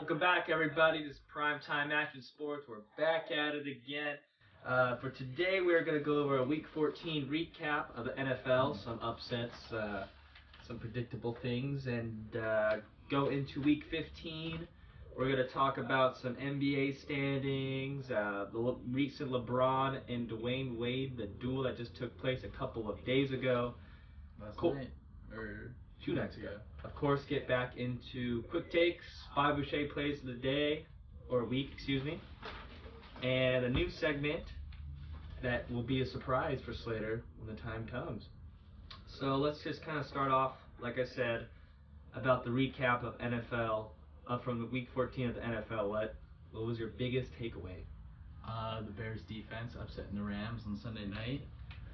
Welcome back, everybody. This is Tyme Actions Sports. We're back at it again. For today, we're going to go over a Week 14 recap of the NFL, some upsets, some predictable things, and go into Week 15. We're going to talk about some NBA standings, the recent Lebron and Dwayne Wade, the duel that just took place a couple of days ago. Last night, or 2 nights ago. Of course, get back into quick takes, 5 Boucher plays of the day, or week, excuse me, and a new segment that will be a surprise for Slater when the time comes. So let's just kind of start off, like I said, about the recap of NFL, from the Week 14 of the NFL. What was your biggest takeaway? The Bears defense upsetting the Rams on Sunday night.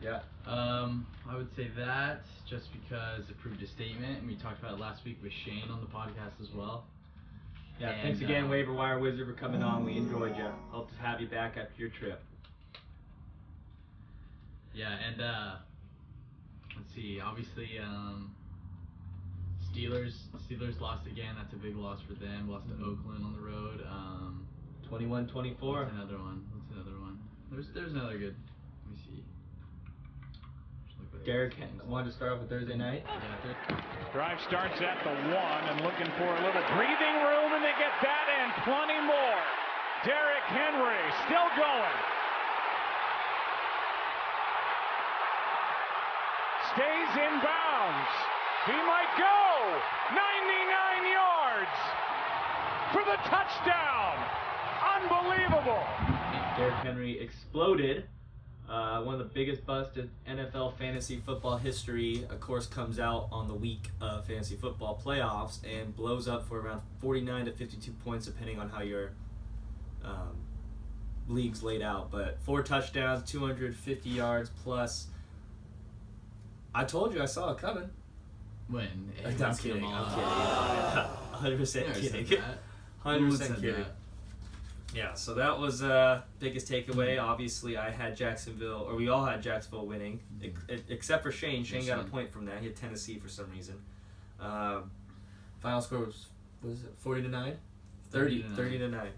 Yeah. I would say that just because it proved a statement, and we talked about it last week with Shane on the podcast as well. Yeah, and, thanks again, Waiver Wire Wizard, for coming on. We enjoyed you. Hope to have you back after your trip. Yeah, and let's see. Obviously, Steelers lost again. That's a big loss for them. Lost to Oakland on the road. 21-24. What's another one? There's another good. Let me see. Derek wanted to start off with Thursday night. Drive starts at the 1 and looking for a little breathing room, and they get that and plenty more. Derrick Henry still going. Stays in bounds. He might go 99 yards for the touchdown. Unbelievable. Derrick Henry exploded. One of the biggest busts in NFL fantasy football history, of course, comes out on the week of fantasy football playoffs and blows up for around 49 to 52 points, depending on how your league's laid out. But 4 touchdowns, 250 yards plus. I told you I saw it coming. When? I'm kidding. 100% kidding. 100% kidding. Yeah, so that was biggest takeaway. Obviously, I had Jacksonville, or we all had Jacksonville winning, except for Shane. Shane got a point from that. He had Tennessee for some reason. Final score was it 40-9? 30-9.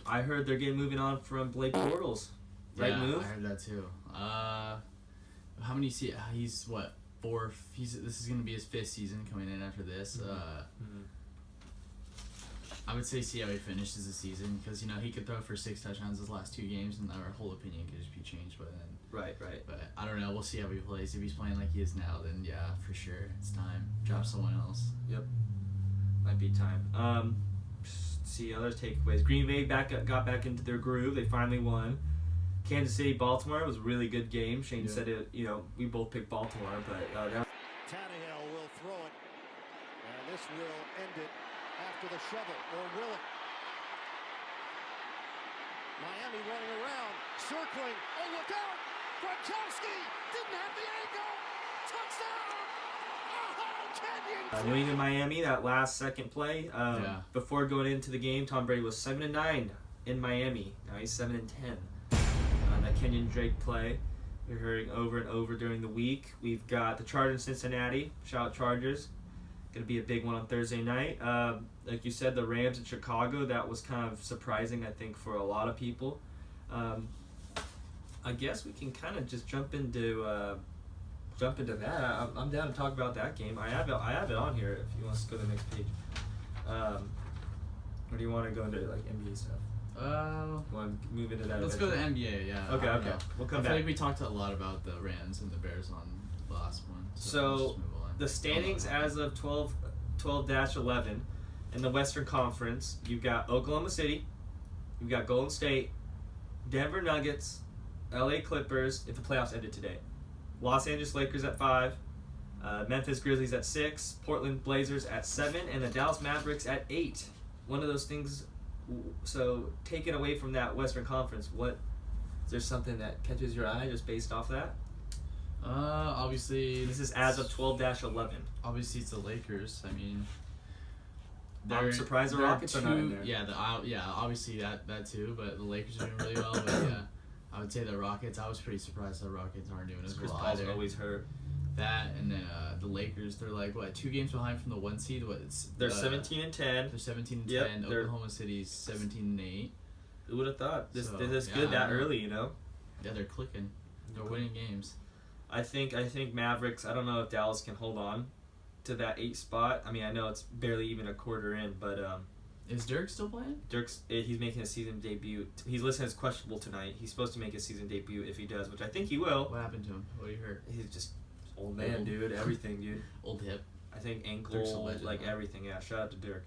I heard they're moving on from Blake Bortles. Right move? I heard that too. How many he's what? 4th. This is going to be his 5th season coming in after this. I would say see how he finishes the season, because he could throw for 6 touchdowns his last 2 games, and our whole opinion could just be changed by then. Right. But I don't know. We'll see how he plays. If he's playing like he is now, then yeah, for sure, it's time. Drop someone else. Yep. Might be time. See other takeaways. Green Bay got back into their groove. They finally won. Kansas City, Baltimore was a really good game. Shane said it. We both picked Baltimore, but Tannehill will throw it, and this will end it. After the shovel, or will it? Miami running around, circling. Oh, look out! Gronkowski didn't have the angle. Touchdown! Oh, Kenyon! New England, Miami, that last second play. Before going into the game, Tom Brady was 7-9 in Miami. Now he's 7-10. That Kenyon Drake play, you're hearing over and over during the week. We've got the Chargers, Cincinnati. Shout out Chargers. Going to be a big one on Thursday night. Like you said, the Rams in Chicago, that was kind of surprising, I think, for a lot of people. I guess we can kind of just jump into that. I'm down to talk about that game. I have it on here if you want us to go to the next page. Or do you want to go into like NBA stuff? Want to move into that? Let's go to the NBA. Yeah. Okay. We'll come back. I feel like we talked a lot about the Rams and the Bears on the last one. So let's just move on. The standings as of 12-11 in the Western Conference, you've got Oklahoma City, you've got Golden State, Denver Nuggets, LA Clippers, if the playoffs ended today, Los Angeles Lakers at 5, Memphis Grizzlies at 6, Portland Blazers at 7, and the Dallas Mavericks at 8. One of those things, so taken away from that Western Conference, is there something that catches your eye just based off that? Obviously, this is as of 12-11. Obviously, it's the Lakers. I mean, I'm surprised the Rockets are not in there. Yeah, obviously that too. But the Lakers are doing really well. But yeah, I would say the Rockets. I was pretty surprised the Rockets aren't doing as well either. Always hurt. that, and then the Lakers, they're like, what, 2 games behind from the 1 seed? They're 17-10. They're 17-10. Yep, Oklahoma City's 17-8. Who would have thought this So, this yeah, good that early? You know. Yeah, they're clicking. They're winning games. I think Mavericks. I don't know if Dallas can hold on to that 8 spot. I mean, I know it's barely even a quarter in, but is Dirk still playing? He's making a season debut. He's listed as questionable tonight. He's supposed to make his season debut if he does, which I think he will. What happened to him? What you heard? He's just old man, dude. Everything, dude. Old hip. I think ankle, Dirk's a legend, like huh? everything. Yeah, shout out to Dirk.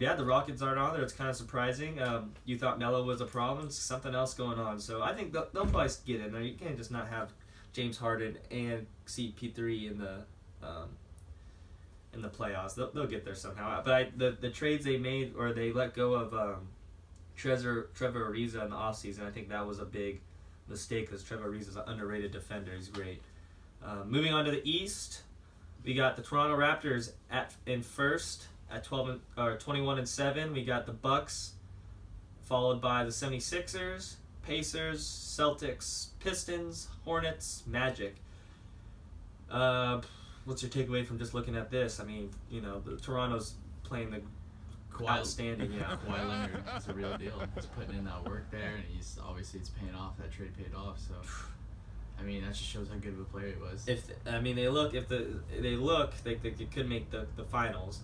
Yeah, the Rockets aren't on there. It's kind of surprising. You thought Melo was a problem. It's something else going on. So I think they'll probably get in there. You can't just not have James Harden and CP3 in the playoffs. They'll get there somehow. But the trades they made, or they let go of Trevor Ariza in the offseason, I think that was a big mistake because Trevor Ariza is an underrated defender. He's great. Moving on to the East, we got the Toronto Raptors in first at 21-7. We got the Bucks, followed by the 76ers, Pacers, Celtics, Pistons, Hornets, Magic. What's your takeaway from just looking at this? I mean, the Toronto's playing the outstanding. Yeah, Kawhi Leonard is a real deal. He's putting in that work there, and it's paying off. That trade paid off. So, I mean, that just shows how good of a player he was. They could make the finals.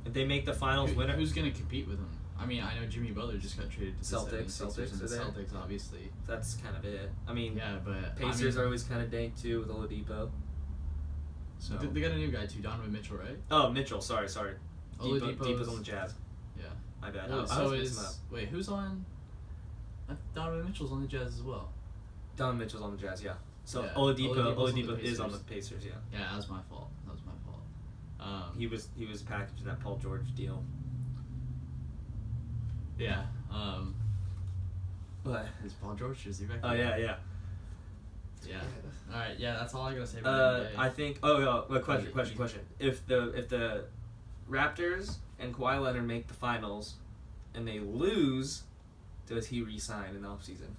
If they make the finals, who's going to compete with him? I mean, I know Jimmy Butler just got traded to the Celtics, and the Celtics, obviously. That's kind of it. I mean, yeah, but Pacers are always kind of dank too with Oladipo. So they got a new guy too, Donovan Mitchell, right? Oh, Mitchell. Sorry. Oladipo's on the Jazz. Yeah. My bad. Wait, who's on? Donovan Mitchell's on the Jazz as well. Donovan Mitchell's on the Jazz, yeah. So yeah. Oladipo is on the Pacers, yeah. Yeah, that was my fault. He was packaged in that Paul George deal. Yeah. But is Paul George jersey back there? Oh yeah. Yeah. All right. Yeah, that's all I gotta say about it. I think. Question. If the Raptors and Kawhi Leonard make the finals, and they lose, does he re-sign in the offseason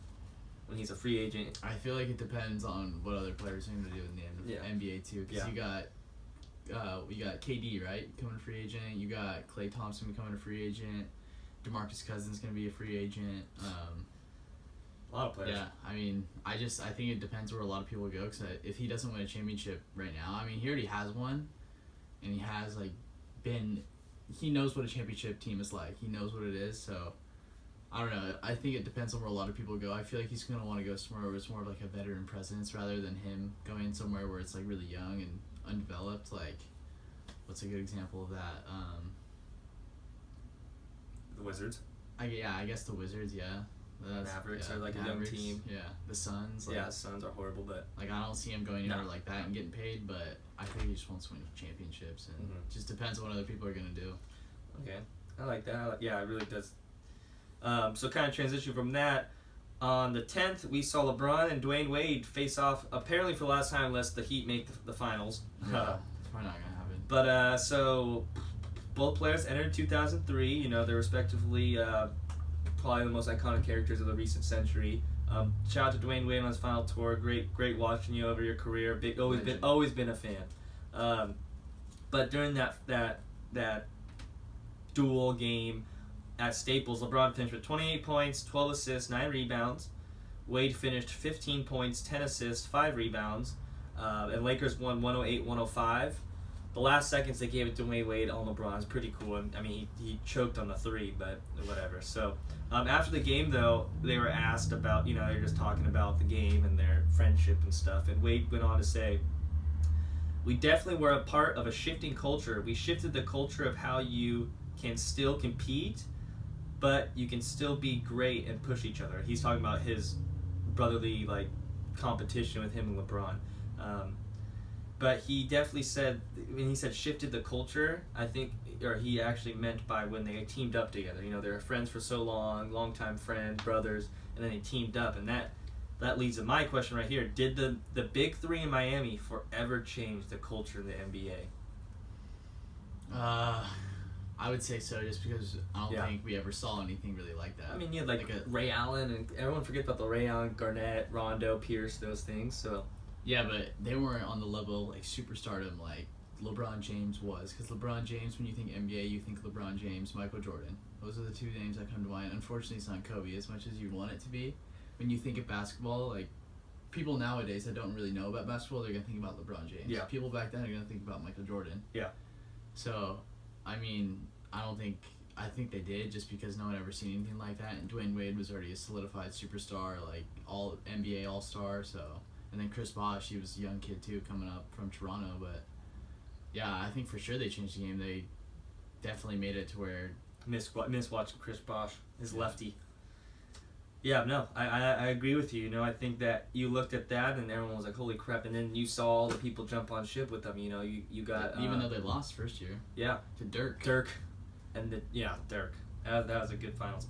when he's a free agent? I feel like it depends on what other players are going to do in the end of NBA too. Because you got KD, right, coming free agent. You got Klay Thompson becoming a free agent. DeMarcus Cousins going to be a free agent. A lot of players. Yeah, I mean, I think it depends where a lot of people go. Because if he doesn't win a championship right now, I mean, he already has one, and he has he knows what a championship team is like. He knows what it is. So I don't know. I think it depends on where a lot of people go. I feel like he's gonna want to go somewhere where it's more of like a veteran presence rather than him going somewhere where it's like really young and undeveloped. Like, what's a good example of that? The Wizards. I guess the Wizards. Yeah. Mavericks are like a young team. Yeah, the Suns. The Suns are horrible, but I don't see him going anywhere like that and getting paid. But I think he just wants to win championships, and it just depends on what other people are gonna do. Okay, I like that. Yeah, it really does. So kind of transition from that. On the 10th, we saw LeBron and Dwayne Wade face off. Apparently for the last time, unless the Heat make the finals. It's probably not gonna happen. But so both players entered 2003. They're respectively. Probably the most iconic characters of the recent century. Shout out to Dwayne Wade on his final tour. Great watching you over your career. Always been a fan. But during that duel game at Staples, LeBron finished with 28 points, 12 assists, 9 rebounds. Wade finished 15 points, 10 assists, 5 rebounds. And Lakers won 108-105. The last seconds they gave it to Dwayne Wade on LeBron. It's pretty cool. I mean, he choked on the 3, but whatever. So after the game, though, they were asked about, they're just talking about the game and their friendship and stuff. And Wade went on to say, "We definitely were a part of a shifting culture. We shifted the culture of how you can still compete, but you can still be great and push each other." He's talking about his brotherly competition with him and LeBron. But he definitely said, when he said shifted the culture, I think, or he actually meant by when they teamed up together. They were friends for so long time friends, brothers, and then they teamed up. And that leads to my question right here. Did the big 3 in Miami forever change the culture of the NBA? I would say so, just because I don't think we ever saw anything really like that. I mean, you had Ray Allen, and everyone forgets about the Ray Allen, Garnett, Rondo, Pierce, those things. So Yeah, but they weren't on the level like superstardom like LeBron James was. Because LeBron James, when you think NBA, you think LeBron James, Michael Jordan. Those are the two names that come to mind. Unfortunately, it's not Kobe as much as you'd want it to be. When you think of basketball, like, people nowadays that don't really know about basketball, they're going to think about LeBron James. Yeah. People back then are going to think about Michael Jordan. Yeah. So, I mean, I think they did just because no one ever seen anything like that. And Dwayne Wade was already a solidified superstar, like, all NBA All-Star, so... And then Chris Bosh, he was a young kid too, coming up from Toronto. But yeah, I think for sure they changed the game. They definitely made it to where Miss watching Chris Bosh, his lefty. Yeah, no, I agree with you. You know, I think that you looked at that and everyone was like, "Holy crap!" And then you saw all the people jump on ship with them. You know, you got even though they lost first year. Yeah, to Dirk. And Dirk. That was a good finals.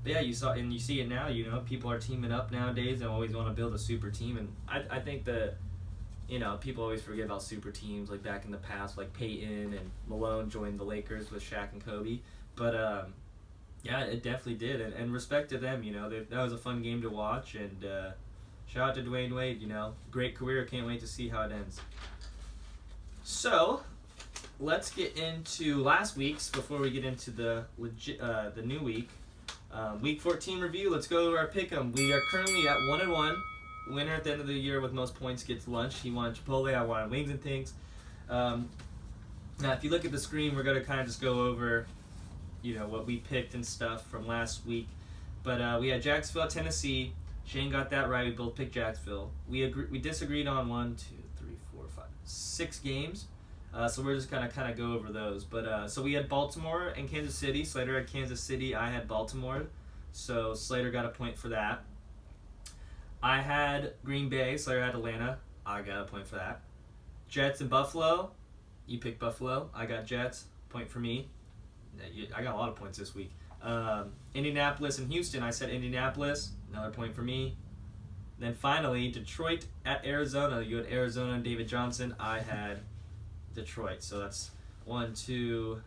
But yeah, you see it now. You know, people are teaming up nowadays and always want to build a super team. And I think that, you know, people always forget about super teams like back in the past, like Peyton and Malone joined the Lakers with Shaq and Kobe. But yeah, it definitely did. And respect to them. You know, that was a fun game to watch. And shout out to Dwayne Wade. You know, great career. Can't wait to see how it ends. So let's get into last week's before we get into the new week. Week 14 review. Let's go to our pick'em. We are currently at 1-1. Winner at the end of the year with most points gets lunch. He wanted Chipotle. I wanted wings and things. Now, if you look at the screen, we're gonna kind of just go over, you know, what we picked and stuff from last week. But we had Jacksonville, Tennessee. Shane got that right. We both picked Jacksonville. We disagreed on 6 games. So we're just gonna kind of go over those. But so we had Baltimore and Kansas City. Slater had Kansas City. I had Baltimore. So Slater got a point for that. I had Green Bay. Slater had Atlanta. I got a point for that. Jets and Buffalo. You picked Buffalo. I got Jets. Point for me. I got a lot of points this week. Indianapolis and Houston. I said Indianapolis. Another point for me. Then finally, Detroit at Arizona. You had Arizona and David Johnson. I had Detroit. So that's 1, 2.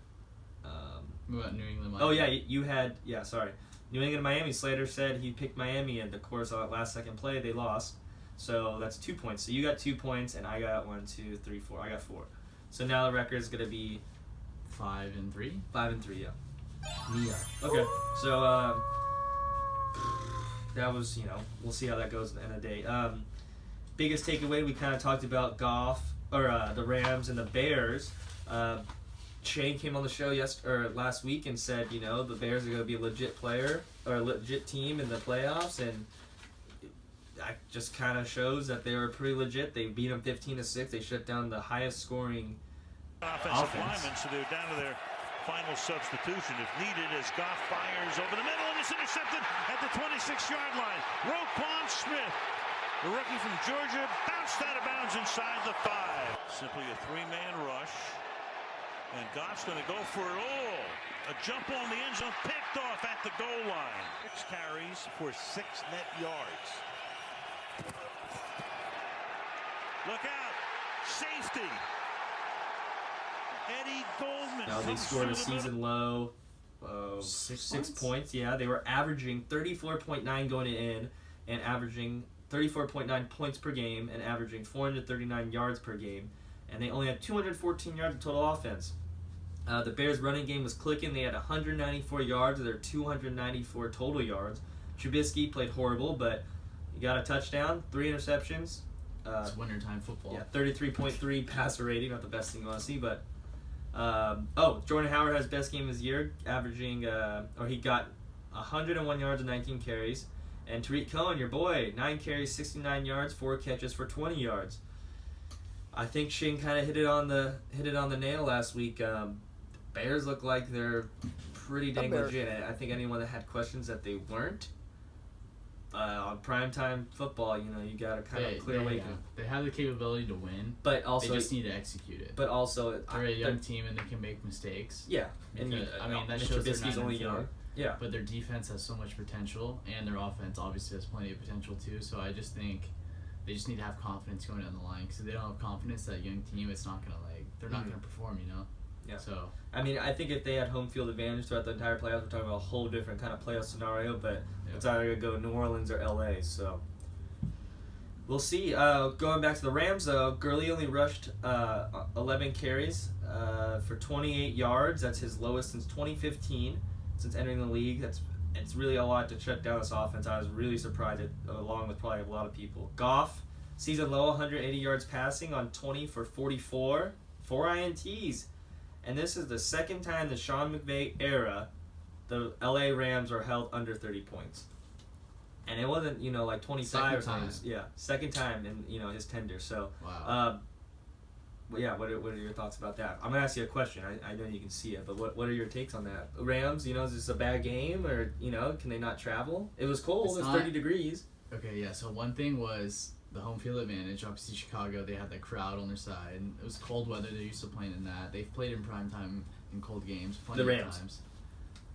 What about New England? Miami? Oh yeah, you had sorry. New England, Miami. Slater said he picked Miami, and of course, on that last second play, they lost. So that's 2 points. So you got 2 points, and I got 1, 2, 3, 4. I got 4. So now the record is gonna be 5-3. 5-3, yeah. Yeah. Okay. So that was, you know, we'll see how that goes at the end of the day. Biggest takeaway, we kind of talked about the Rams and the Bears. Shane came on the show last week and said, you know, the Bears are going to be a legit player or a legit team in the playoffs, and that just kind of shows that they were pretty legit. They beat them 15-6. They shut down the highest scoring offensive linemen, so they're down to their final substitution if needed as Goff fires over the middle and it's intercepted at the 26-yard line. Roquan Smith, the rookie from Georgia, bounced out of bounds inside the 5. Simply a 3-man rush. And Goff's going to go for it all. A jump on the end zone, picked off at the goal line. 6 carries for 6 net yards. Look out. Safety. Eddie Goldman. Now they scored a season low 6 points. Yeah, they were averaging 34.9 going in and averaging 34.9 points per game and averaging 439 yards per game. And they only had 214 yards of total offense. The Bears' running game was clicking. They had 194 yards of their 294 total yards. Trubisky played horrible, but he got a touchdown, 3 interceptions. It's wintertime football. Yeah, 33.3 passer rating, not the best thing you want to see, but Jordan Howard has best game of his year, averaging, he got 101 yards and 19 carries. And Tariq Cohen, your boy, 9 carries, 69 yards, 4 catches for 20 yards. I think Shane kind of hit it on the nail last week. Bears look like they're pretty dang legit. I think anyone that had questions that they weren't, on primetime football, you know, you got to kind of clear away. They have the capability to win, but also they just need to execute it. But also, they're a young team and they can make mistakes. Yeah, and that shows Trubisky's only young. Yeah, but their defense has so much potential, and their offense obviously has plenty of potential too. So I just think they just need to have confidence going down the line. Because if they don't have confidence, that young team, it's not gonna they're not gonna perform. You know. Yeah. So I mean, I think if they had home field advantage throughout the entire playoffs, we're talking about a whole different kind of playoff scenario. But it's either gonna go New Orleans or LA. So We'll see. Going back to the Rams, though, Gurley only rushed 11 carries for 28 yards. That's his lowest since 2015, since entering the league. It's really a lot to shut down this offense. I was really surprised, along with probably a lot of people. Goff, season low, 180 yards passing on 20 for 44, 4 INTs. And this is the second time the Sean McVay era the LA Rams are held under 30 points. And it wasn't, like 25 or something. Yeah, second time in, his tenure. So, wow. What are your thoughts about that? I'm going to ask you a question. I know you can see it, but what are your takes on that? Rams, is this a bad game or, can they not travel? It was cold. It's 30 degrees. Okay, yeah. So one thing was the home field advantage. Obviously, Chicago, they had the crowd on their side. And it was cold weather. They're used to playing in that. They've played in prime time in cold games plenty the Rams. of times.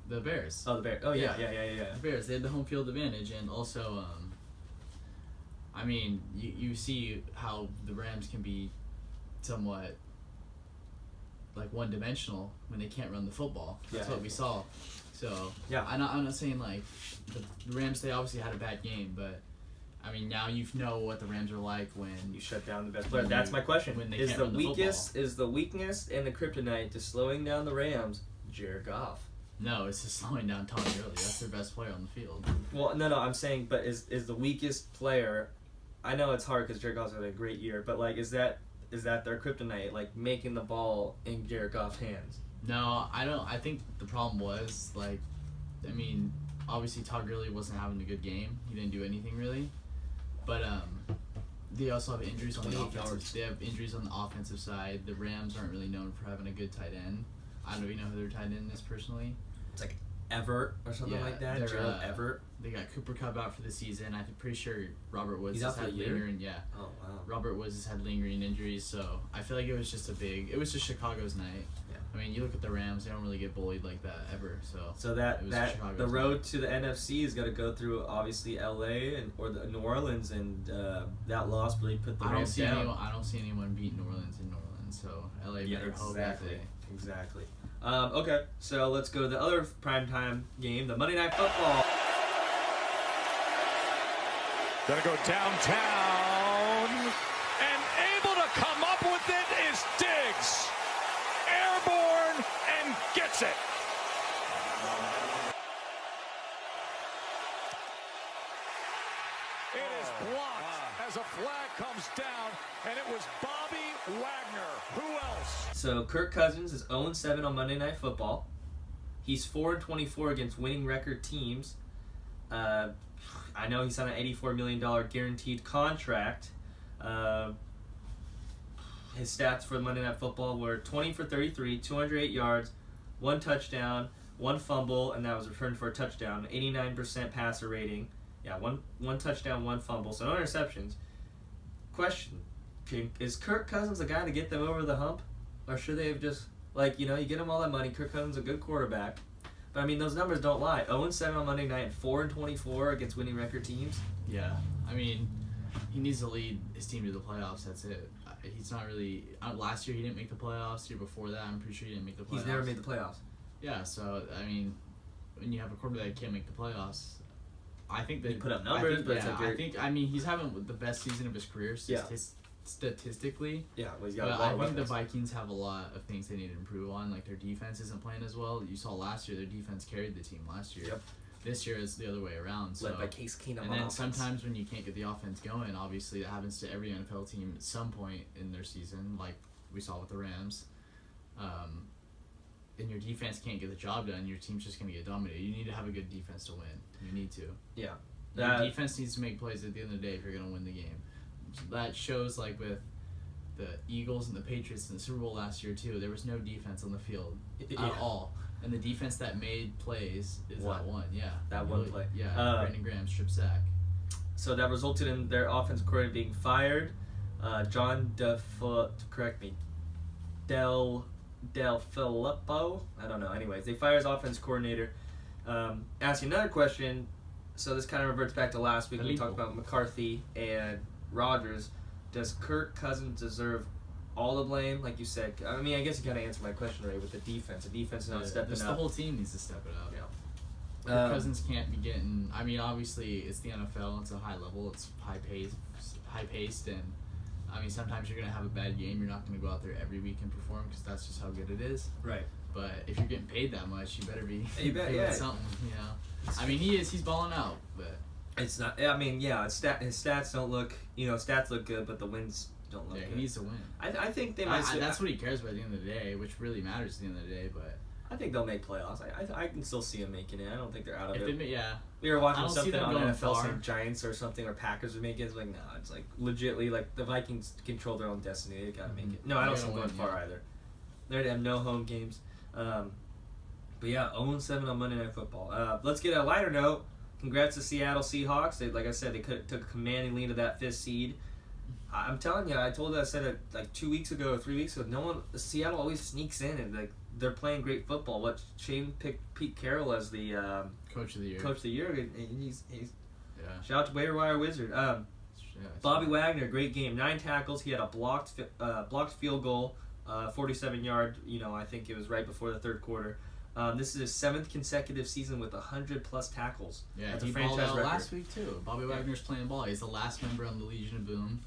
The Bears. Oh, the Bears. Oh, yeah. The Bears. They had the home field advantage. And also, you see how the Rams can be somewhat like one-dimensional when they can't run the football. That's what we saw. So yeah, I'm not saying like the Rams. They obviously had a bad game, but now you know what the Rams are like when you shut down the best player. That's my question. When they is can't the run weakest is the weakness and the kryptonite to slowing down the Rams Jared Goff? No, it's just slowing down Todd Gurley. That's their best player on the field. Well, no, I'm saying, but is the weakest player? I know it's hard because Jared Goff's had a great year, but like, is that their kryptonite, like making the ball in Jared Goff's hands? No, I don't. I think the problem was obviously Todd Gurley wasn't having a good game. He didn't do anything really, but they also have injuries on the offensive. They have injuries on the offensive side. The Rams aren't really known for having a good tight end. I don't even know who their tight end is personally. It's like Everett or something like that. Gerald Everett. They got Cooper Kupp out for the season. I'm pretty sure Robert Woods has had lingering. Yeah. Oh wow. Robert Woods has had lingering injuries, so I feel like it was just Chicago's night. Yeah. You look at the Rams; they don't really get bullied like that ever. So the road to the NFC is going to go through obviously LA or New Orleans, and that loss really put the Rams down. I don't see anyone beat New Orleans in New Orleans, so LA better hope that day. Exactly. Okay, so let's go to the other primetime game, the Monday Night Football. Gonna go downtown, and able to come up with it is Diggs. Airborne and gets it. It is blocked as a flag comes down, and it was Bobby Wagner. Who else? So Kirk Cousins is 0-7 on Monday Night Football. He's 4-24 against winning record teams. I know he signed an $84 million guaranteed contract. His stats for Monday Night Football were 20 for 33, 208 yards, 1 touchdown, 1 fumble, and that was returned for a touchdown. 89% passer rating. Yeah, one touchdown, 1 fumble, so no interceptions. Question: is Kirk Cousins the guy to get them over the hump, or should they have just you get him all that money? Kirk Cousins is a good quarterback, but those numbers don't lie. 0-7 on Monday night, 4-24 against winning record teams. Yeah, he needs to lead his team to the playoffs. That's it. He's not really. Last year he didn't make the playoffs. The year before that, I'm pretty sure he didn't make the playoffs. He's never made the playoffs. Yeah, so when you have a quarterback that can't make the playoffs, I think that he put up numbers. He's having the best season of his career statistically. Yeah, well, he's got. But I think the Vikings have a lot of things they need to improve on. Like their defense isn't playing as well. You saw last year their defense carried the team last year. Yep. This year is the other way around. So. Led by Case Keenum. And then sometimes when you can't get the offense going, obviously that happens to every NFL team at some point in their season, like we saw with the Rams. And your defense can't get the job done, your team's just going to get dominated. You need to have a good defense to win. You need to. Yeah. Your defense needs to make plays at the end of the day if you're going to win the game. That shows with the Eagles and the Patriots in the Super Bowl last year too. There was no defense on the field at all. And the defense that made plays is that one. Yeah. That one play. Yeah. Brandon Graham strip sack. So that resulted in their offensive coordinator being fired. John Del Filippo. I don't know. Anyways, they fire his offense coordinator. Ask you another question. So this kind of reverts back to last week when we talked about McCarthy and Rodgers. Does Kirk Cousins deserve all the blame, like you said? I guess you kind of answered my question already with the defense. The defense is not stepping up. The whole team needs to step it up. Yeah. Kirk Cousins can't be getting. Obviously it's the NFL. It's a high level. It's high high paced, and I mean sometimes you're gonna have a bad game. You're not gonna go out there every week and perform because that's just how good it is. Right. But if you're getting paid that much, you better be You bet, doing yeah. something. You know. I mean, he's balling out, but It's not. I mean, yeah. His stats don't look. Stats look good, but the wins don't look yeah, good. he needs to win. I think they might. That's what he cares about at the end of the day, which really matters at the end of the day. But I think they'll make playoffs. I can still see them making it. I don't think they're out of it. yeah. We were watching I don't see something them on going NFL far. saying Giants or something or Packers would make it. It's like, no, it's like legitly like the Vikings control their own destiny. They gotta make it. No, I don't see them going far either. They have no home games. But yeah, 0-7 on Monday Night Football. Let's get a lighter note. Congrats to Seattle Seahawks. They, like I said, they took a commanding lead to that 5th seed. I'm telling you, I said it like 2 weeks ago, 3 weeks ago. Seattle always sneaks in and like they're playing great football. What Shane picked Pete Carroll as the Coach of the year. Coach of the year. And he's yeah. shout out to Waiver Wire Wizard. Bobby Wagner, great game. 9 tackles. He had a blocked field goal, 47-yard. I think it was right before the third quarter. This is his 7th consecutive season with 100+ tackles. Yeah, that's he a franchise balled out record. last week too. Bobby Wagner's playing ball. He's the last member on the Legion of Boom.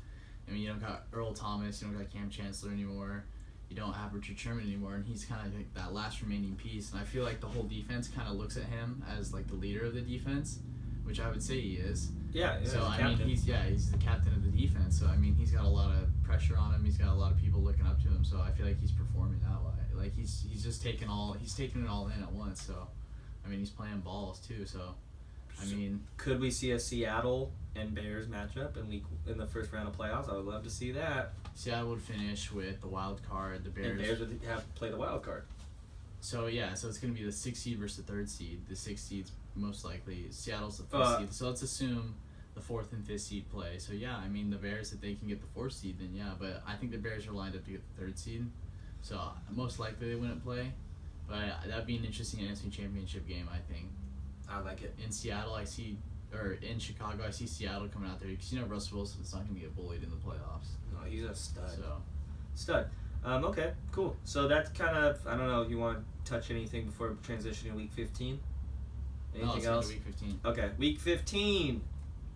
I mean, you don't got Earl Thomas, you don't got Cam Chancellor anymore, you don't have Richard Sherman anymore, and he's kind of like that last remaining piece. And I feel like the whole defense kind of looks at him as like the leader of the defense, which I would say he is. Yeah. So I mean, he's the captain of the defense. So I mean, he's got a lot of pressure on him. He's got a lot of people looking up to him. So I feel like he's performing that way. Like he's just taking it all in at once. So I mean, he's playing balls too. So I mean, could we see a Seattle and Bears matchup in the first round of playoffs? I would love to see that. Seattle would finish with the wild card. The Bears. And Bears would have to play the wild card. So yeah, so it's gonna be the 6th seed versus the 3rd seed. The 6th seed's most likely Seattle's the 5th seed. So let's assume the 4th and 5th seed play. So yeah, I mean the Bears, if they can get the 4th seed, then yeah. But I think the Bears are lined up to get the 3rd seed. So most likely they wouldn't play. But that'd be an interesting NFC Championship game, I think. I like it. In Seattle, in Chicago, I see Seattle coming out there because Russell Wilson's not gonna get bullied in the playoffs. No, he's a stud. So. Okay, cool. So that's kind of, I don't know if you want to touch anything before transitioning to Week 15? Anything else? Week 15. Okay, Week 15.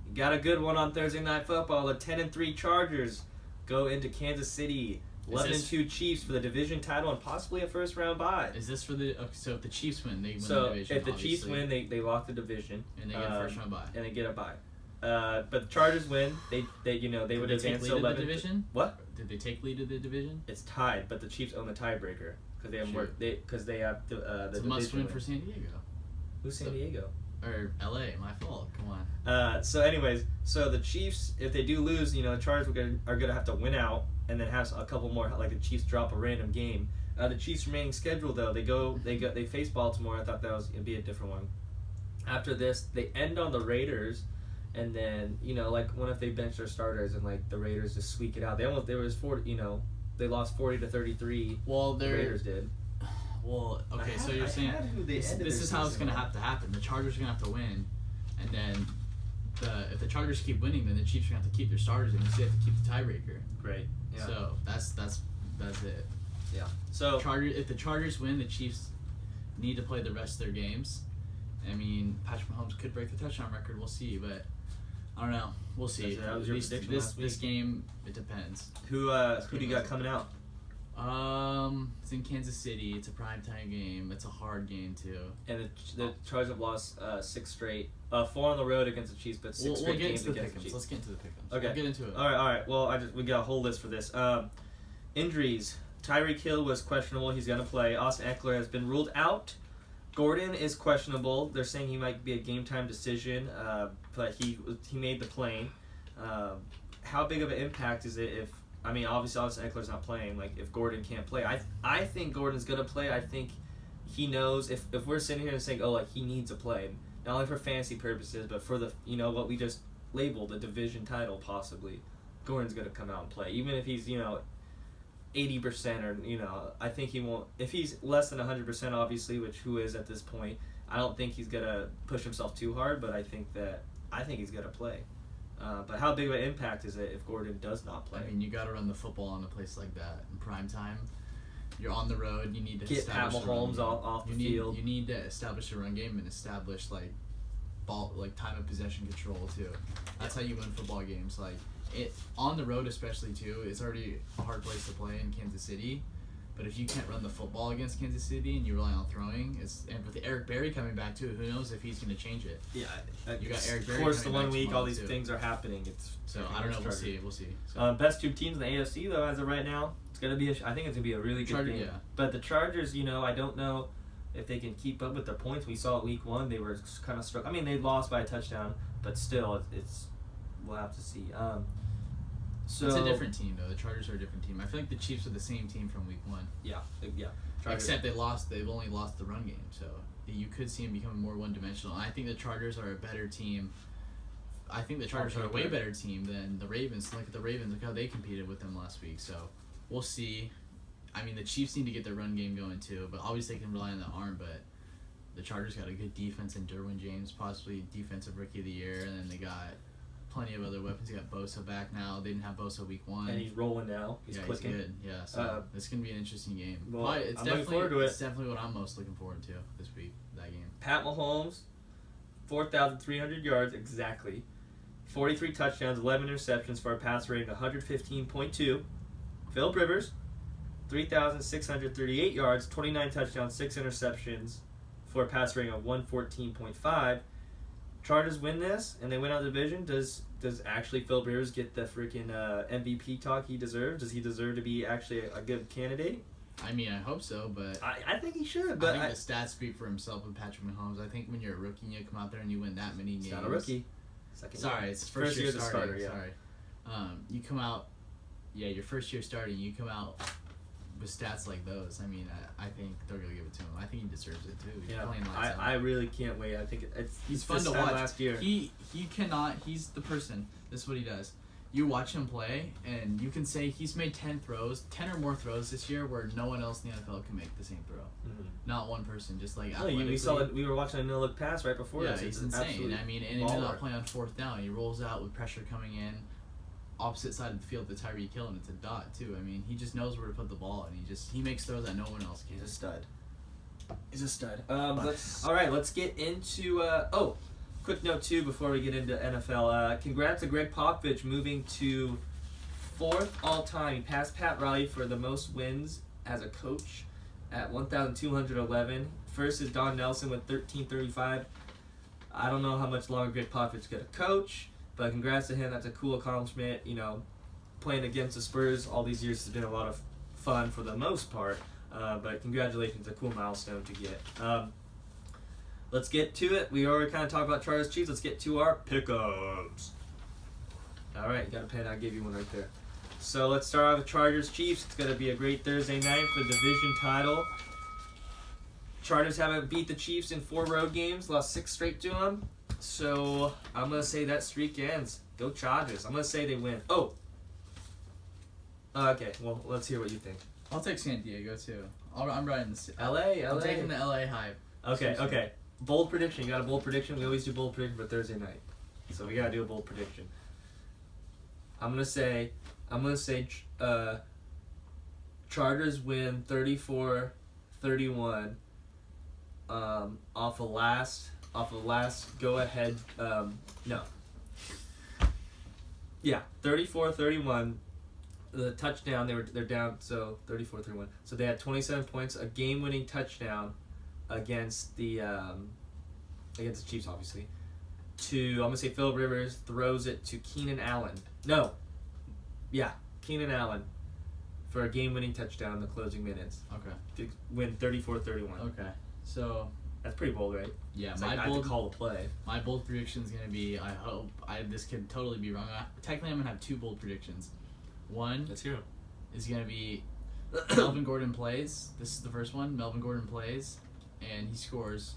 You got a good one on Thursday Night Football. The 10-3 Chargers go into Kansas City. 11-2 Chiefs for the division title and possibly a first-round bye. Is this for the... so if the Chiefs win, they win the division, if the Chiefs win, they lock the division. And they get a first-round bye. And they get a bye. But the Chargers win. They would advance to 11. The division? What? Did they take lead of the division? It's tied, but the Chiefs own the tiebreaker because they have more. Because they have the it's a must-win for San Diego. Who's San Diego? Or LA, my fault. Come on. So anyways, so the Chiefs, if they do lose, the Chargers are gonna have to win out and then have a couple more. Like the Chiefs drop a random game. The Chiefs' remaining schedule though, they face Baltimore. I thought that was gonna be a different one. After this, they end on the Raiders, and then like what if they bench their starters and like the Raiders just squeak it out? They lost 40-33. Well, the Raiders did. Well, okay, so you're saying this is how it's going to have to happen. The Chargers are going to have to win, and then if the Chargers keep winning, then the Chiefs are going to have to keep their starters, and you still have to keep the tiebreaker. Great. Yeah. So that's it. Yeah. So if the Chargers win, the Chiefs need to play the rest of their games. I mean, Patrick Mahomes could break the touchdown record. We'll see, but I don't know. We'll see. That was your prediction last week. This game, it depends. Who do you got coming out? It's in Kansas City. It's a primetime game. It's a hard game too. And the Chargers have lost 6 straight. 4 on the road against the Chiefs, but 6 straight games against the Chiefs. Let's get into the pick'ems. Okay. We'll get into it. All right. Well, we got a whole list for this. Injuries. Tyreek Hill was questionable. He's gonna play. Austin Eckler has been ruled out. Gordon is questionable. They're saying he might be a game time decision, but he made the plane. How big of an impact is it if? I mean, obviously Eckler's not playing. Like, if Gordon can't play, I think Gordon's gonna play. I think he knows if we're sitting here and saying, oh, like he needs a play, not only for fantasy purposes, but for the what we just labeled a division title possibly. Gordon's gonna come out and play, even if he's 80% or I think he won't. If he's less than 100%, obviously, which who is at this point, I don't think he's gonna push himself too hard. But I think he's gonna play. But how big of an impact is it if Gordon does not play? I mean, you got to run the football on a place like that in prime time. You're on the road. You need to get Pat Mahomes off the field. You need to establish a run game and establish time of possession control too. That's how you win football games. Like on the road especially too, it's already a hard place to play in Kansas City. But if you can't run the football against Kansas City and you rely on throwing, and with Eric Berry coming back too, who knows if he's going to change it? Yeah, you got Eric Berry. Of course, the coming 1 week, all these too. things are happening. So I don't know. We'll see. So. Best 2 teams in the AFC though, as of right now, it's gonna be. I think it's gonna be a really good game. Yeah. But the Chargers, I don't know if they can keep up with their points. We saw it week 1; they were kind of struck. I mean, they lost by a touchdown, but still, we'll have to see. So it's a different team though. The Chargers are a different team. I feel like the Chiefs are the same team from week 1. Yeah. Chargers. Except they've only lost the run game, so you could see them becoming more one-dimensional. And I think the Chargers are a better team. I think the Chargers are a way better team than the Ravens. Look at the Ravens. Look how they competed with them last week. So we'll see. I mean, the Chiefs need to get their run game going too, but obviously they can rely on the arm. But the Chargers got a good defense in Derwin James, possibly defensive rookie of the year, and then they got plenty of other weapons. They got Bosa back now. They didn't have Bosa week 1. And he's rolling now. He's clicking. He's good. Yeah, so it's going to be an interesting game. Well, I'm looking forward to it. It's definitely what I'm most looking forward to this week, that game. Pat Mahomes, 4,300 yards exactly. 43 touchdowns, 11 interceptions for a pass rating of 115.2. Philip Rivers, 3,638 yards, 29 touchdowns, 6 interceptions for a pass rating of 114.5. Chargers win this, and they win out the division. Does actually Philip Rivers get the freaking MVP talk he deserves? Does he deserve to be actually a good candidate? I mean, I hope so, but I think he should. But I think the stats speak for himself with Patrick Mahomes. I think when you're a rookie and you come out there and you win that many games. He's not a rookie. Sorry, it's first year starting. Starter, yeah. Sorry. You come out, your first year starting, you come out with stats like those. I mean, I think they're going to give it to him. I think he deserves it too. He's playing lights out. I really can't wait. I think he's fun to watch. Last year. He's the person. This is what he does. You watch him play, and you can say he's made 10 or more throws this year where no one else in the NFL can make the same throw. Mm-hmm. Not one person, just like athletically. We were watching a no-look pass right before this. Yeah, he's insane. I mean, and he's not playing on 4th down. He rolls out with pressure coming in, opposite side of the field to Tyreek Hill, and it's a dot too. I mean, he just knows where to put the ball, and he makes throws that no one else can. He's a stud. All right, let's get into quick note too before we get into NFL. Congrats to Greg Popovich moving to 4th all time. He passed Pat Riley for the most wins as a coach at 1,211. First is Don Nelson with 1,335. I don't know how much longer Greg Popovich is going to coach, but congrats to him. That's a cool accomplishment. Playing against the Spurs all these years has been a lot of fun for the most part. But congratulations, a cool milestone to get. Let's get to it. We already kind of talked about Chargers Chiefs. Let's get to our pickups. All right, you got a pen. I'll give you one right there. So let's start off with Chargers Chiefs. It's going to be a great Thursday night for the division title. Chargers haven't beat the Chiefs in 4 road games, lost 6 straight to them. So I'm going to say that streak ends. Go Chargers. I'm going to say they win. Oh. Okay, well, let's hear what you think. I'll take San Diego too. I'm riding the LA. I'm taking the LA hype. Okay. Bold prediction. You got a bold prediction? We always do bold prediction for Thursday night. So we got to do a bold prediction. I'm going to say Chargers win 34-31 off a last go ahead 34-31. The touchdown, they're down, so 34-31. So they had 27 points, a game-winning touchdown against the Chiefs, obviously. I'm gonna say Philip Rivers throws it to Keenan Allen. Keenan Allen for a game-winning touchdown in the closing minutes. Okay. To win 34-31. Okay. So that's pretty bold, right? Yeah, I have to call the play. My bold prediction is gonna be. This could totally be wrong. Technically, I'm gonna have 2 bold predictions. One is going to be Melvin Gordon plays. This is the first one. Melvin Gordon plays, and he scores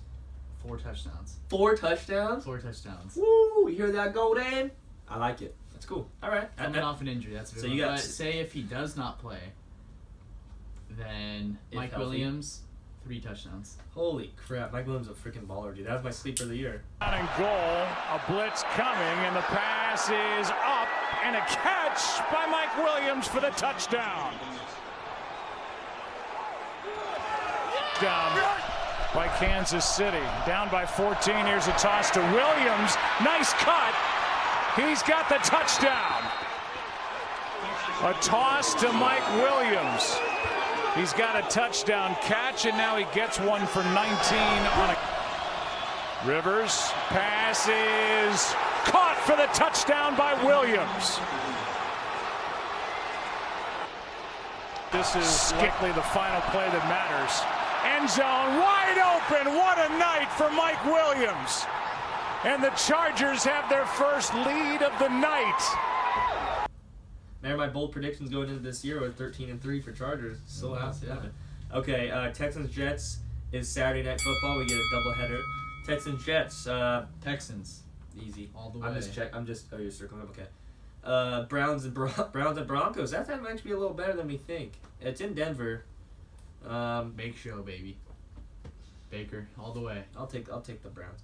4 touchdowns. 4 touchdowns? 4 touchdowns. Woo! You hear that, Golden? I like it. That's cool. All right. Coming off an injury. That's a good one. But say if he does not play, then Mike Williams, 3 touchdowns. Holy crap. Mike Williams is a freaking baller, dude. That was my sleeper of the year. And goal. A blitz coming, and the pass is up. And a catch by Mike Williams for the touchdown. Down by Kansas City. Down by 14. Here's a toss to Williams. Nice cut. He's got the touchdown. A toss to Mike Williams. He's got a touchdown catch, and now he gets one for 19 on a... Rivers, pass is caught for the touchdown by Williams. This is likely the final play that matters. End zone wide open. What a night for Mike Williams. And the Chargers have their first lead of the night. Remember my bold predictions going into this year were 13-3 for Chargers. Still has to happen. Okay, Texans-Jets is Saturday Night Football. We get a doubleheader. Texans-Jets. Texans. Easy. All the way. Oh, you're circling up. Okay. Browns and Broncos. That might actually be a little better than we think. It's in Denver. Bake show, baby. Baker, all the way. I'll take the Browns.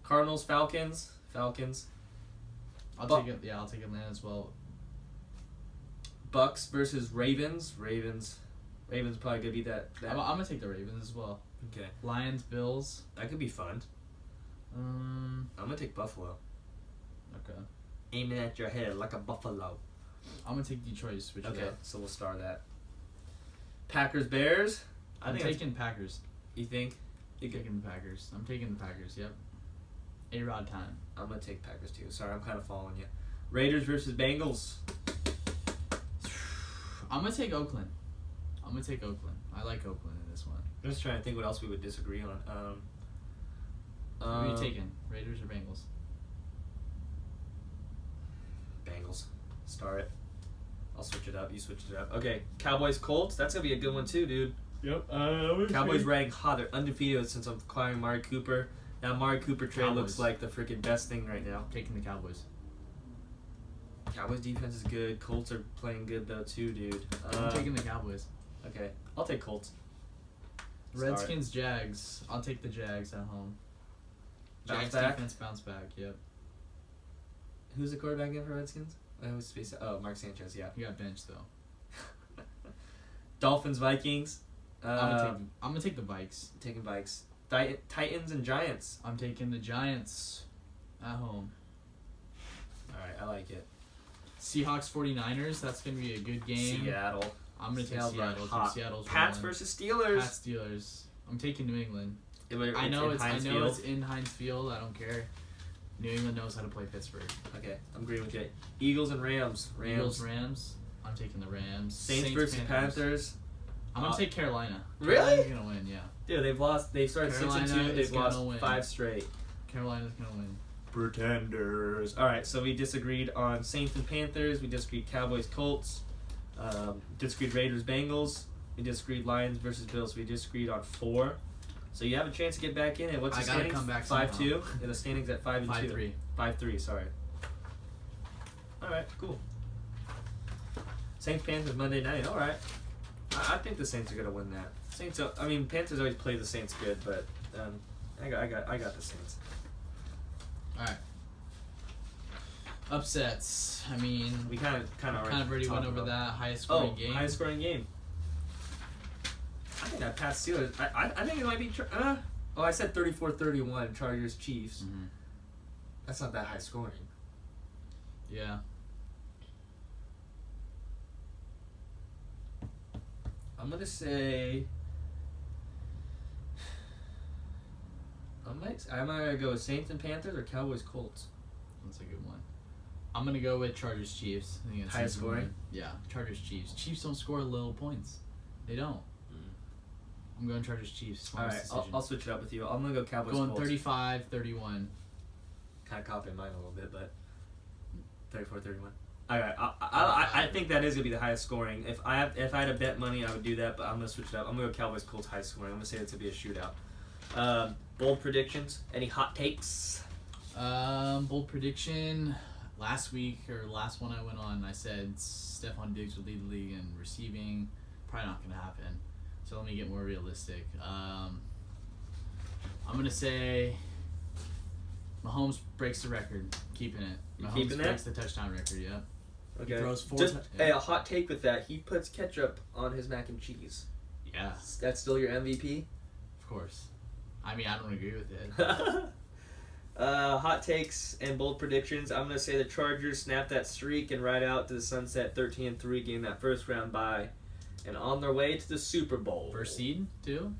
Cardinals, Falcons. I'll take it. Yeah, I'll take Atlanta as well. Bucks versus Ravens. Ravens probably gonna be that. I'm gonna take the Ravens as well. Okay. Lions, Bills. That could be fun. I'm gonna take Buffalo. Okay. Aiming at your head like a buffalo. I'm gonna take Detroit. Switch it Okay, up. so we'll star that. Packers, Bears. I'm taking Packers. You think? I'm taking the Packers. I'm taking the Packers. Yep. A-Rod time. I'm gonna take Packers too. Sorry, I'm kind of following you. Raiders versus Bengals. I'm gonna take Oakland. I like Oakland in this one. I'm just trying to think what else we would disagree on. Who are you taking? Raiders or Bengals? Bengals. Star it. I'll switch it up. You switch it up. Okay, Cowboys, Colts. That's gonna be a good one too, dude. Yep. Cowboys riding hot. They're undefeated since I'm acquiring Amari Cooper. That Amari Cooper trade looks like the freaking best thing right now. Taking the Cowboys. Cowboys defense is good. Colts are playing good though too, dude. I'm taking the Cowboys. Okay, I'll take Colts. Redskins, Jags. I'll take the Jags at home. Bounce Jags back? defense bounce back. Yep. Who's the quarterback again for Redskins? Mark Sanchez. Yeah. He got benched though. Dolphins, Vikings. I'm gonna take the Vikes. Taking Vikes. Titans and Giants. I'm taking the Giants at home. All right, I like it. Seahawks 49ers. That's gonna be a good game. Seattle. I'm gonna take Seattle's Seattle. hot. Seattle's Pats rolling. versus Steelers. Pats Steelers. I'm taking New England. I know it's in Heinz Field. I don't care. New England knows how to play Pittsburgh. Okay, I'm agreeing with you. Eagles and Rams. Eagles, Rams. I'm taking the Rams. Saints versus Panthers. I'm gonna take Carolina. Really? Carolina's gonna win. Yeah. Dude, they've lost. They started 6-2. They've lost win. 5 straight. Carolina's gonna win. Pretenders. All right, so we disagreed on Saints and Panthers. We disagreed Cowboys, Colts. Disagreed Raiders, Bengals. We disagreed Lions versus Bills. We disagreed on 4. So you have a chance to get back in. And what's the standings? Come back 5-2. And the standings at 5-2. 5-3. 5-3. Sorry. All right. Cool. Saints Panthers Monday night. All right. I think the Saints are gonna win that. Panthers always play the Saints good, but I got the Saints. All right. Upsets. We kind of already went over that. Highest scoring game. Highest scoring game. I think that Pats Steelers. I think it might be. I said 34-31 Chargers Chiefs. Mm-hmm. That's not that high scoring. Yeah. I'm gonna say. I'm gonna go with Saints and Panthers or Cowboys Colts. That's a good one. I'm gonna go with Chargers Chiefs. I think it's highest scoring. Yeah, Chargers Chiefs. Chiefs don't score little points. They don't. I'm going Chargers Chiefs. All right, I'll switch it up with you. I'm gonna go Cowboys. Going Colts. 35-31. Kind of copying mine a little bit, but 34-31. All right, I think that is gonna be the highest scoring. If I had to bet money, I would do that, but I'm gonna switch it up. I'm gonna go Cowboys Colts high scoring. I'm gonna say it's gonna be a shootout. Bold predictions. Any hot takes? Bold prediction. Last week or last one I went on, I said Stephon Diggs would lead the league in receiving. Probably not gonna happen. So let me get more realistic. I'm gonna say Mahomes breaks the record. Keeping it. Mahomes breaks the touchdown record. Yep. Okay. He throws 4. Hey, a hot take with that. He puts ketchup on his mac and cheese. Yeah. That's still your MVP? Of course. I don't agree with it. Hot hot takes and bold predictions. I'm going to say the Chargers snap that streak and ride out to the sunset 13-3, getting that first round bye, and on their way to the Super Bowl. First seed, too?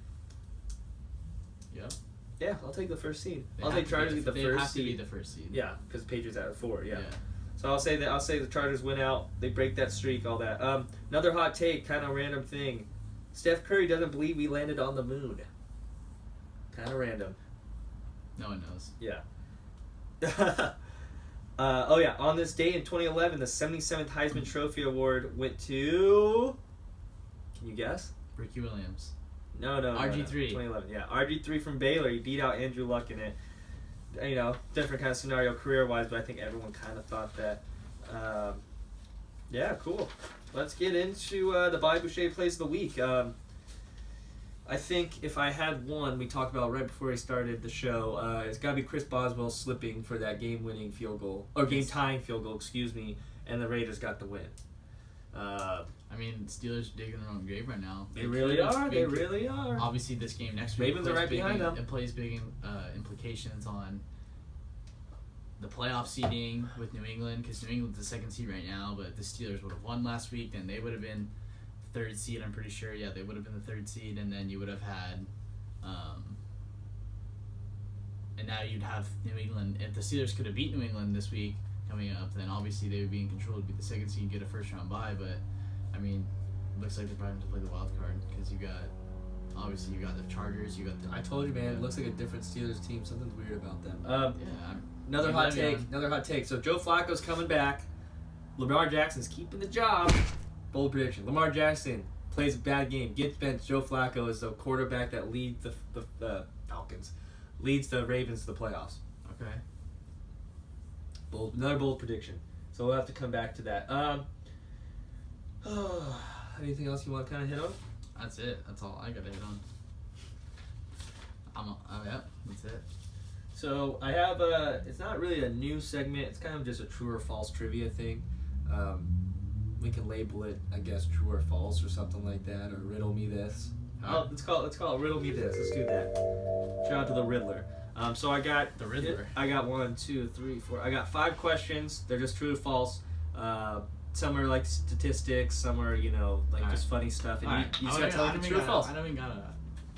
Yep. Yeah, I'll take the first seed. I'll take Chargers get the first seed. They have to be the first seed. Yeah, because the Patriots out of 4, yeah. So I'll say the Chargers win out. They break that streak, all that. Another hot take, kind of random thing. Steph Curry doesn't believe we landed on the moon. Kind of random. No one knows. Yeah. On this day in 2011, the 77th Heisman Trophy Award went to... Can you guess? Ricky Williams. No. RG3. 2011, yeah. RG3 from Baylor. He beat out Andrew Luck in it. You know, different kind of scenario career-wise, but I think everyone kind of thought that. Yeah, cool. Let's get into the Bobby Boucher Plays of the Week. I think if I had one, we talked about right before we started the show, it's got to be Chris Boswell slipping for that game-winning field goal, or game-tying field goal, and the Raiders got the win. I mean, Steelers digging their own grave right now. They really are. They really are. Obviously, this game next week. Ravens are right behind them. It plays big implications on the playoff seeding with New England, because New England's the second seed right now, but the Steelers would have won last week, then they would have been third seed, I'm pretty sure. Yeah, they would have been the third seed, and then you would have had and now you'd have New England. If the Steelers could have beat New England this week coming up, then obviously they would be in control, would be the second seed, get a first round bye, but I mean, looks like they're probably going to play the wild card, because you got the Chargers, you got the... I told you, man, it looks like a different Steelers team. Something's weird about them. Another hot take. So Joe Flacco's coming back. Lamar Jackson's keeping the job. Bold prediction. Lamar Jackson plays a bad game, gets benched. Joe Flacco is the quarterback that leads the Falcons, leads the Ravens to the playoffs. Okay. Another bold prediction. So we'll have to come back to that. Anything else you want to kind of hit on? That's it. That's all I got to hit on. That's it. So I have it's not really a new segment. It's kind of just a true or false trivia thing. We can label it, I guess, true or false or something like that, or Riddle Me This. Oh, let's call it Riddle Me This. Let's do that. Shout out to the Riddler. So I got the Riddler. I got 1, 2, 3, 4. I got 5 questions. They're just true or false. Some are like statistics. Some are just funny stuff. And you just gotta tell me if it's true or false. I don't even gotta.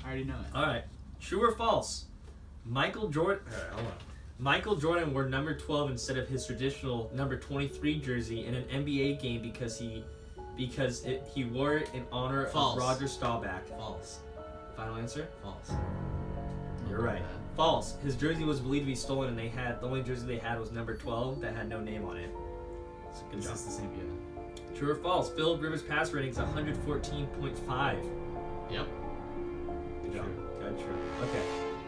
I already know it. All right. True or false? Michael Jordan. Hold on. Michael Jordan wore number 12 instead of his traditional number 23 jersey in an NBA game because he wore it in honor of Roger Staubach. False. Final answer? False. You're right. False. His jersey was believed to be stolen, and the only jersey they had was number 12 that had no name on it. So good job. Is this the same? Yeah. True or false? Philip Rivers' pass rating is 114.5. Yep. Good job. Good. True. Okay.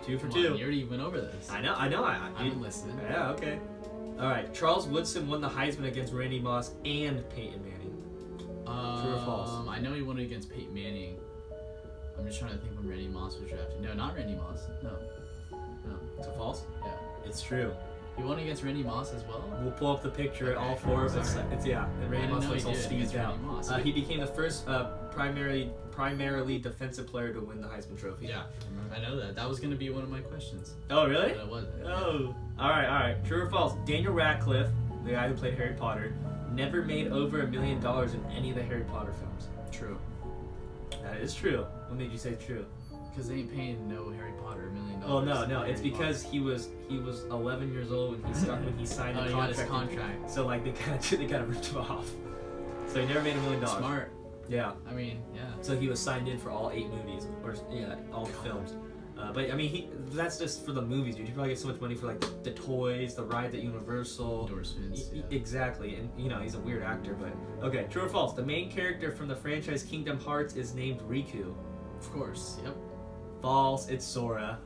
2 for 2. You already went over this. I know. I've been listening. Yeah, okay. All right. Charles Woodson won the Heisman against Randy Moss and Peyton Manning. True or false? I know he won it against Peyton Manning. I'm just trying to think when Randy Moss was drafted. No, not Randy Moss. No. So false? Yeah. It's true. He won against Randy Moss as well? We'll pull up the picture. Okay. All 4 of us. And Randy Moss looks all steezed out. He became the first primarily defensive player to win the Heisman Trophy. Yeah, I know that. That was going to be one of my questions. Oh, really? But it wasn't. Oh. Yeah. All right. True or false? Daniel Radcliffe, the guy who played Harry Potter, never made over $1 million in any of the Harry Potter films. True. That is true. What made you say true? Because they ain't paying no Harry Potter $1 million. Oh no! It's because he was 11 years old when he signed the contract. So like they kind of ripped him off. So he never made $1 million. Smart. Yeah. I mean, yeah. So he was signed in for all 8 movies, or all the films. But I mean, that's just for the movies, dude. You probably get so much money for like the toys, the rides at Universal. Endorsements. Exactly, and he's a weird actor. But okay, true or false? The main character from the franchise Kingdom Hearts is named Riku. Of course. Yep. False. It's Sora.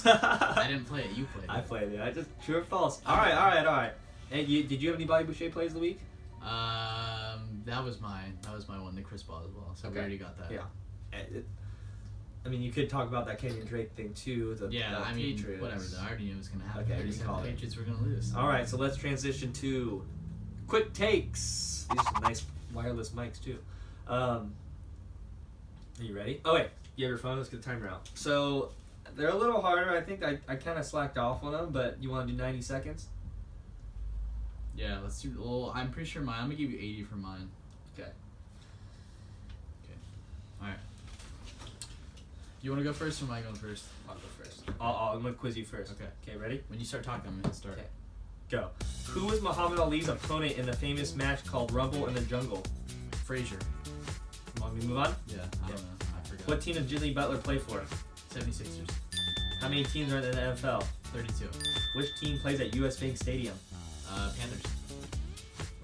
I didn't play it. You played it. I played it. I just true or false. All right. And did you have any Bobby Boucher plays of the week? That was mine. That was my one, the Chris Boswell. So we already got that. Yeah. I mean, you could talk about that Kenyon Drake thing too. I mean, Patriots. whatever. I already knew it was gonna happen. Okay, the Patriots were gonna lose. All right, so let's transition to quick takes. These are some nice wireless mics too. Are you ready? Oh wait, you have your phone. Let's get the timer out. So They're a little harder. I think I kind of slacked off on them, but you want to do 90 seconds? Yeah, let's do. Well, I'm pretty sure mine. I'm gonna give you 80 for mine. Okay. All right. You want to go first or am I going first? I'll go first. I'm gonna quiz you first. Okay. Okay, ready? When you start talking, I'm gonna start. Okay. Go. Who was Muhammad Ali's opponent in the famous match called Rumble in the Jungle? Frazier. Want me to move on? Yeah, I don't know. I forgot. What team does Jimmy Butler play for? 76ers. How many teams are in the NFL? 32. Which team plays at US Bank Stadium? Panthers.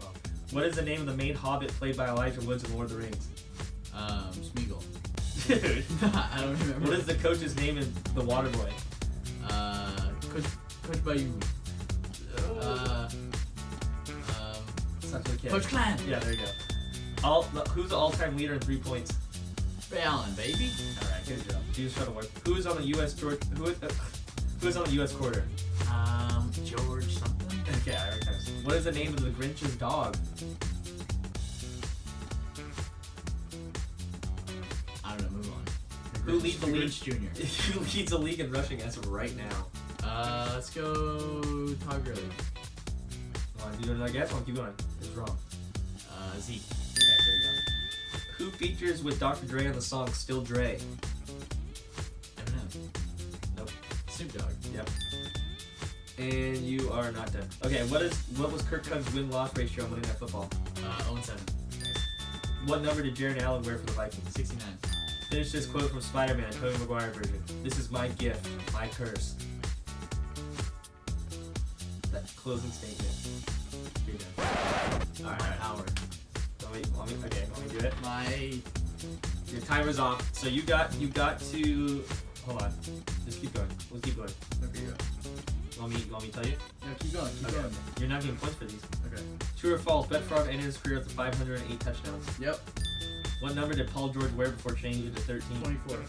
Well, what is the name of the main hobbit played by Elijah Woods in Lord of the Rings? Smeagol. Dude. I don't remember. What is the coach's name in The Waterboy? Coach Bayou. Such a kid. Coach Clan. Yeah, there you go. Who's the all-time leader in 3 points? Ray Allen, baby. All right, good job. You just try to work. Who is on the U.S. Who is on the U.S. quarter? George something. Okay, I recognize. What is the name of the Grinch's dog? I don't know. Move on. Who leads the league? Grinch Jr. Who leads the league in rushing as of right now? Let's go Todd Gurley. Want to do another guess? Want to keep going? It's wrong. Zeke. Okay, there you go. Who features with Dr. Dre on the song Still Dre? Eminem. Nope. Snoop Dogg. Yep. And you are not done. Okay, what was Kirk Cousins' win-loss ratio on Monday Night Football? 0-7. What number did Jaron Allen wear for the Vikings? 69. Finish this quote from Spider-Man, Tobey Maguire version. This is my gift, my curse. That closing statement. You're done. Alright. Howard. Want me to do it? Your timer's off. So you got to hold on. Just keep going. We'll keep going. Okay, you go. Want me to tell you? No, keep going. Keep Okay. going. You're not getting points for these. Okay. True or false? Brett Favre ended his career with 508 touchdowns. Yep. What number did Paul George wear before changing it to 13? 24.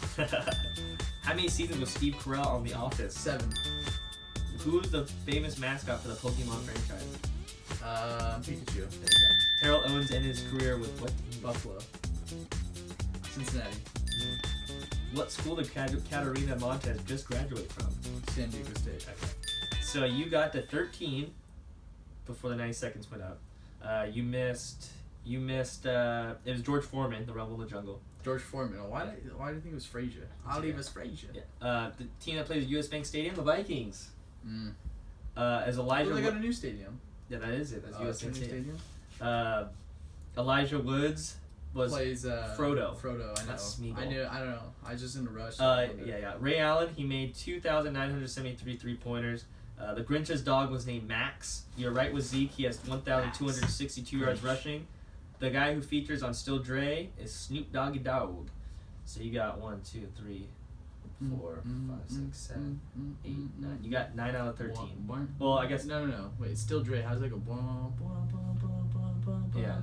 How many seasons was Steve Carell on The Office? 7. Who's the famous mascot for the Pokemon franchise? Pikachu. There you go. Terrell Owens ended his career with what team? Buffalo. Cincinnati. What school did Katarina Montez just graduate from? San Diego State. Okay. So you got to 13 before the 90 seconds went out. You missed. It was George Foreman, the Rumble in the Jungle. George Foreman. Why do you think it was Frazier? I'll leave us Frazier. Yeah. The team that plays at US Bank Stadium, the Vikings. Mm. As Elijah. They got a new stadium. Yeah, that is it. That's US Bank Stadium. Elijah Woods plays Frodo. Frodo, I know. That's Smeagol. I don't know. I was just in a rush. Yeah. Ray Allen, he made 2,973 3-pointers. The Grinch's dog was named Max. You're right with Zeke. He has 1,262 yards rushing. The guy who features on Still Dre is Snoop Doggy Dogg. So you got 1, 2, 3, 4, 5, 6, 7, 8, 9. You got 9 out of 13. Well, I guess No. Wait, Still Dre. How's it go? Yeah.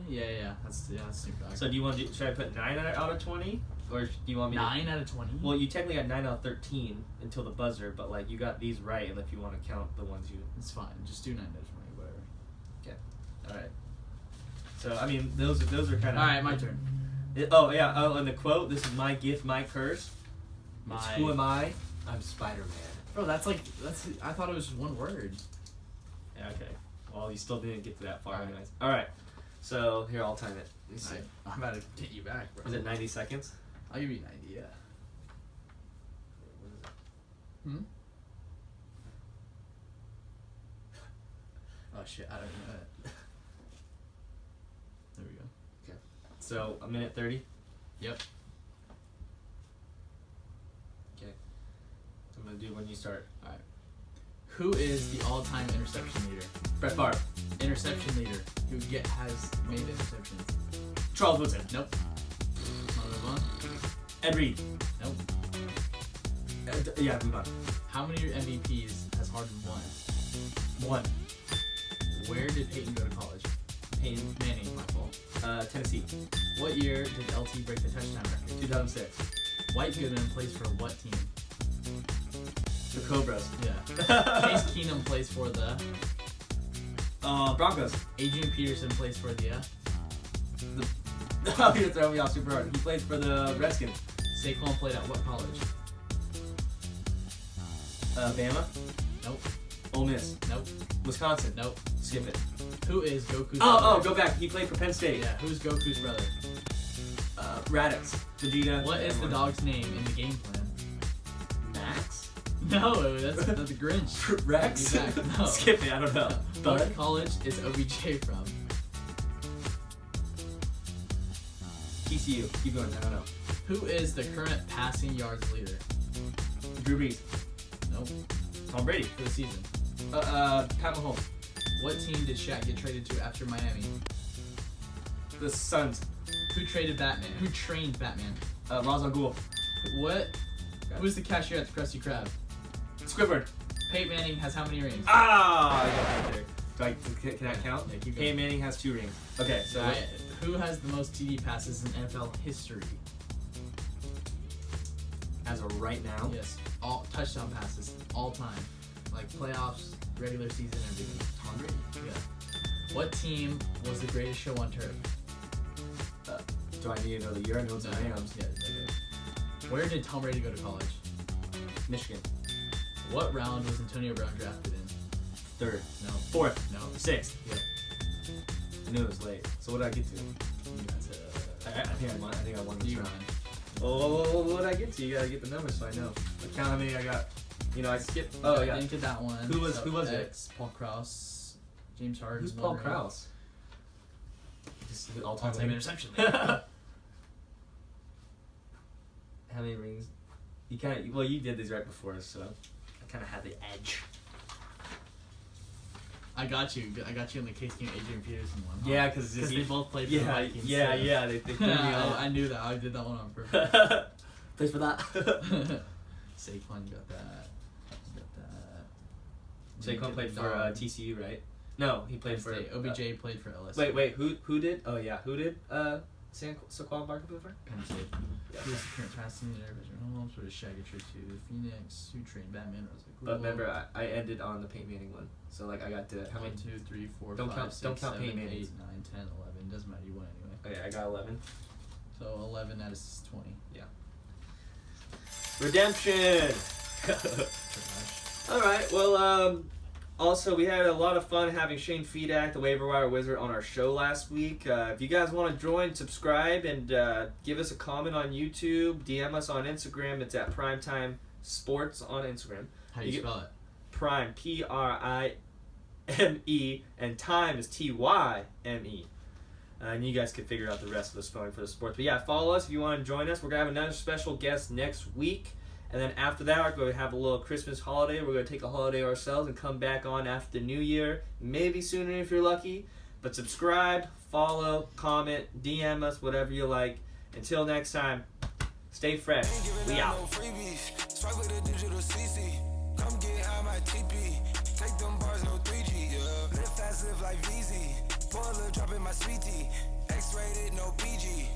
Yeah. That's Snoop Dogg. So do you want to? Should I put 9 out of 20, or do you want me? 9 out of 20. Well, you technically got 9 out of 13 until the buzzer, but like you got these right, and if you want to count the ones you. It's fine. Just do 9 out of 20, whatever. Okay. All right. So I mean, those are kind of. All right, my turn. And the quote: "This is my gift, my curse." It's who am I? I'm Spider-Man. Bro, that's. I thought it was just one word. Yeah. Okay. Well, you still didn't get to that far, anyways. All right. So here, I'll time it. Let me see. I'm about to get you back, bro. Is it 90 seconds? I'll give you 90. Yeah. What is it? Hmm. Oh shit! I don't even know that. There we go. Okay. So a minute 30. Yep. Okay. I'm gonna do when you start. All right. Who is the all-time interception leader? Brett Favre. Interception leader who has made interceptions. Charles Woodson. Nope. Wanna move on? Ed Reed. Nope. Yeah, move on. How many MVPs has Harden won? 1. Where did Peyton go to college? Peyton Manning, my fault. Tennessee. What year did LT break the touchdown record? 2006. White Goodman plays for what team? The Cobras. Yeah. Case Keenum plays for the Broncos. Adrian Peterson plays for the Oh, you're throwing me off super hard. He played for the Redskins. Saquon played at what college? Bama. Nope. Ole Miss. Nope. Wisconsin. Nope. Skip it. Who is Goku's Oh, brother? go back. He played for Penn State. Yeah, who's Goku's brother? Raditz. Vegeta. What is the dog's name in the game plan? Max? No, that's the Grinch. Rex? Exactly. No. Skip it. I don't know. What Bud? college is OBJ from? TCU. Keep going. I don't know. Who is the current passing yards leader? Drew Brees. Nope. Tom Brady. For the season. Pat Mahomes. What team did Shaq get traded to after Miami? The Suns. Who traded Batman? Who trained Batman? Ra's al Ghul. What? Who's the cashier at the Krusty Krab? Squidward. Peyton Manning has how many rings? Ah! I got right there. Can that count? Yeah, keep going. Peyton Manning has 2 rings. Okay, so Alright, who has the most TD passes in NFL history? as of right now, Yes, all touchdown passes, all time, like playoffs, regular season, everything. Tom Brady. Yeah. What team was the greatest show on turf? Do I need to know the year? I know it's the Rams. Yeah, okay. Where did Tom Brady go to college? Michigan. What round was Antonio Brown drafted in? 3rd. No. 4th. No. 6th. Yep. I knew it was late. So what did I get to? You got I think I won this you round. won. Oh, what did I get to? You gotta get the numbers so I know. Like count how many I got. You know, I skipped. Oh I yeah. didn't get that one. Who was it? X, Paul Krause, James Harden. Who's Paul Krause? Just all-time All-time leader. interception. How many rings? You kind of you did these right before, so I kind of had the edge. I got you. I got you in the Case Keenum Adrian Peterson one. Huh? Yeah, because they both played for the Vikings. Yeah, so. yeah. They threw me off. I knew that. I did that one on purpose. Thanks for that. Saquon got that. Saquon played for TCU, right? No, he played for OBJ played for LSU. Wait. Who did? Oh yeah, who did? Saquon Barkley play for? Penn State. Yeah. Who's the current passing leader? Holmes. What is Shaq get traded to? Phoenix. Who trained Batman? But remember, I ended on the Peyton Manning one, so like I got to how 1, many? 2, 3, 4, Don't 5, count- 6, don't count 7, Peyton 8, 9, Manning's. 10, 11. Doesn't matter. You won anyway. Okay, I got 11. So 11 out of 20. Redemption. Pretty much. All right. Well, also we had a lot of fun having Shane Fedak, the waiver wire wizard, on our show last week. If you guys want to join, subscribe and give us a comment on YouTube. DM us on Instagram. It's at Tyme Sports on Instagram. How do you spell it? Prime, Prime, and Time is Tyme. And you guys can figure out the rest of the spelling for the sports. But yeah, follow us if you want to join us. We're going to have another special guest next week. And then after that, we're going to have a little Christmas holiday. We're going to take a holiday ourselves and come back on after the New Year. Maybe sooner if you're lucky. But subscribe, follow, comment, DM us, whatever you like. Until next time, stay fresh. We out. Come get out my TP. Take them bars, no 3G. Yeah. Live fast, live like VZ. Pour a little drop in my sweetie. X-rated, no PG.